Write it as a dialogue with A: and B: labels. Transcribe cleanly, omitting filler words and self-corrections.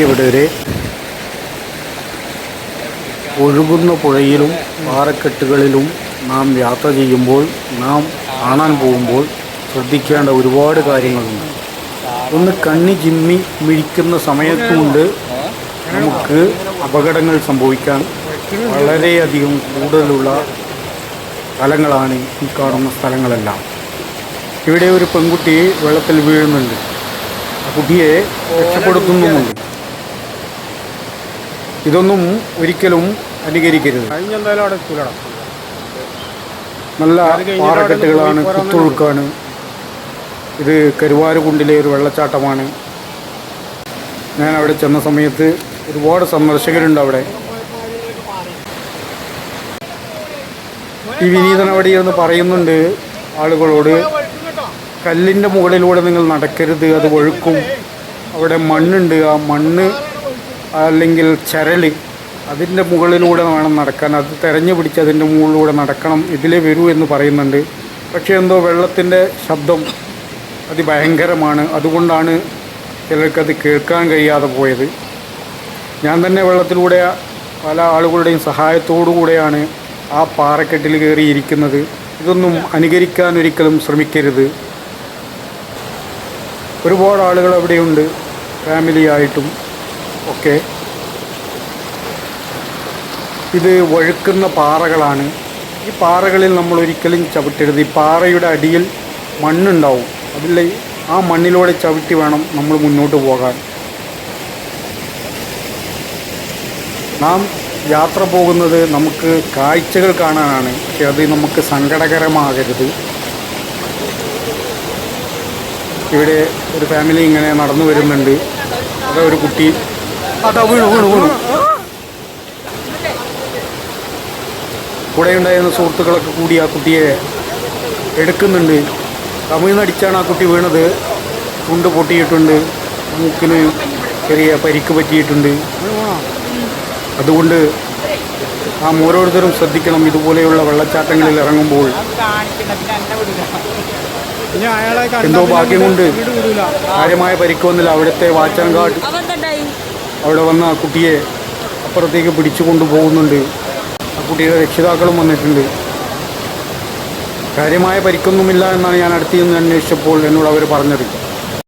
A: ഇവിടെ ഒരു ഒഴുകുന്ന പുഴയിലും പാറക്കെട്ടുകളിലും നാം യാത്ര ചെയ്യുമ്പോൾ, നാം കാണാൻ പോകുമ്പോൾ ശ്രദ്ധിക്കേണ്ട ഒരുപാട് കാര്യങ്ങളുണ്ട്. ഒന്ന് കണ്ണി ചിമ്മി മിഴിക്കുന്ന സമയത്തുകൊണ്ട് നമുക്ക് അപകടങ്ങൾ സംഭവിക്കാൻ വളരെയധികം കൂടുതലുള്ള സ്ഥലങ്ങളാണ് ഈ കാണുന്ന സ്ഥലങ്ങളെല്ലാം. ഇവിടെ ഒരു പെൺകുട്ടി വെള്ളത്തിൽ വീഴുന്നുണ്ട്. ആ കുട്ടിയെ രക്ഷപ്പെടുത്തുന്നുമുണ്ട്. ഇതൊന്നും ഒരിക്കലും അനുകരിക്കരുത്. നല്ല പാറക്കെട്ടുകളാണ്, കുത്തൊഴുക്കാണ്. ഇത് കരുവാരുകുണ്ടിലെ ഒരു വെള്ളച്ചാട്ടമാണ്. ഞാൻ അവിടെ ചെന്ന സമയത്ത് ഒരുപാട് സന്ദർശകരുണ്ട് അവിടെ. ഈ വിനീതൻ അവിടെ ഇരുന്ന് പറയുന്നുണ്ട് ആളുകളോട്, കല്ലിൻ്റെ മുകളിലൂടെ നിങ്ങൾ നടക്കരുത്, അത് വഴുക്കും. അവിടെ മണ്ണുണ്ട്, ആ മണ്ണ് അല്ലെങ്കിൽ ചരൽ, അതിൻ്റെ മുകളിലൂടെ വേണം നടക്കാൻ. അത് തെരഞ്ഞു പിടിച്ച് അതിൻ്റെ മുകളിലൂടെ നടക്കണം, ഇതിലേ വരൂ എന്ന് പറയുന്നുണ്ട്. പക്ഷേ എന്തോ വെള്ളത്തിൻ്റെ ശബ്ദം അതിഭയങ്കരമാണ്. അതുകൊണ്ടാണ് ചിലർക്കത് കേൾക്കാൻ കഴിയാതെ പോയത്. ഞാൻ തന്നെ വെള്ളത്തിലൂടെ പല ആളുകളുടെയും സഹായത്തോടു കൂടെയാണ് ആ പാറക്കെട്ടിൽ കയറിയിരിക്കുന്നത്. ഇതൊന്നും അനുകരിക്കാൻ ഒരിക്കലും ശ്രമിക്കരുത്. ഒരുപാട് ആളുകൾ അവിടെയുണ്ട്, ഫാമിലിയായിട്ടും ഒക്കെ. ഇത് വഴുക്കുന്ന പാറകളാണ്. ഈ പാറകളിൽ നമ്മൾ ഒരിക്കലും ചവിട്ടരുത്. ഈ പാറയുടെ അടിയിൽ മണ്ണുണ്ടാവും. അതിൽ ആ മണ്ണിലൂടെ ചവിട്ടി വേണം നമ്മൾ മുന്നോട്ട് പോകാൻ. നാം യാത്ര പോകുന്നത് നമുക്ക് കാഴ്ചകൾ കാണാനാണ്. പക്ഷെ അത് നമുക്ക് സങ്കടകരമാകരുത്. ഇവിടെ ഒരു ഫാമിലി ഇങ്ങനെ നടന്നു വരുന്നുണ്ട്. അതാ ഒരു കുട്ടി വീണു. കൂടെ ഉണ്ടായിരുന്ന സുഹൃത്തുക്കളൊക്കെ കൂടി ആ കുട്ടിയെ എടുക്കുന്നുണ്ട്. തമിഴ്നടിച്ചാണ് ആ കുട്ടി വീണത്. ചുണ്ട് പൊട്ടിയിട്ടുണ്ട്, മൂക്കിന് ചെറിയ പരിക്ക് പറ്റിയിട്ടുണ്ട്. അതുകൊണ്ട് നാം ഓരോരുത്തരും ശ്രദ്ധിക്കണം ഇതുപോലെയുള്ള വെള്ളച്ചാട്ടങ്ങളിൽ ഇറങ്ങുമ്പോൾ. എന്തോ ഭാഗ്യം കൊണ്ട് കാര്യമായ പരിക്ക് വന്നില്ല. അവിടുത്തെ വാച്ചാൻകാട് അവിടെ വന്ന ആ കുട്ടിയെ അപ്പുറത്തേക്ക് പിടിച്ചു കൊണ്ടുപോകുന്നുണ്ട്. ആ കുട്ടിയുടെ രക്ഷിതാക്കളും വന്നിട്ടുണ്ട്. കാര്യമായ പരിക്കൊന്നുമില്ല എന്നാണ് ഞാൻ അടുത്ത് നിന്ന് അന്വേഷിച്ചപ്പോൾ എന്നോട് അവർ പറഞ്ഞത്.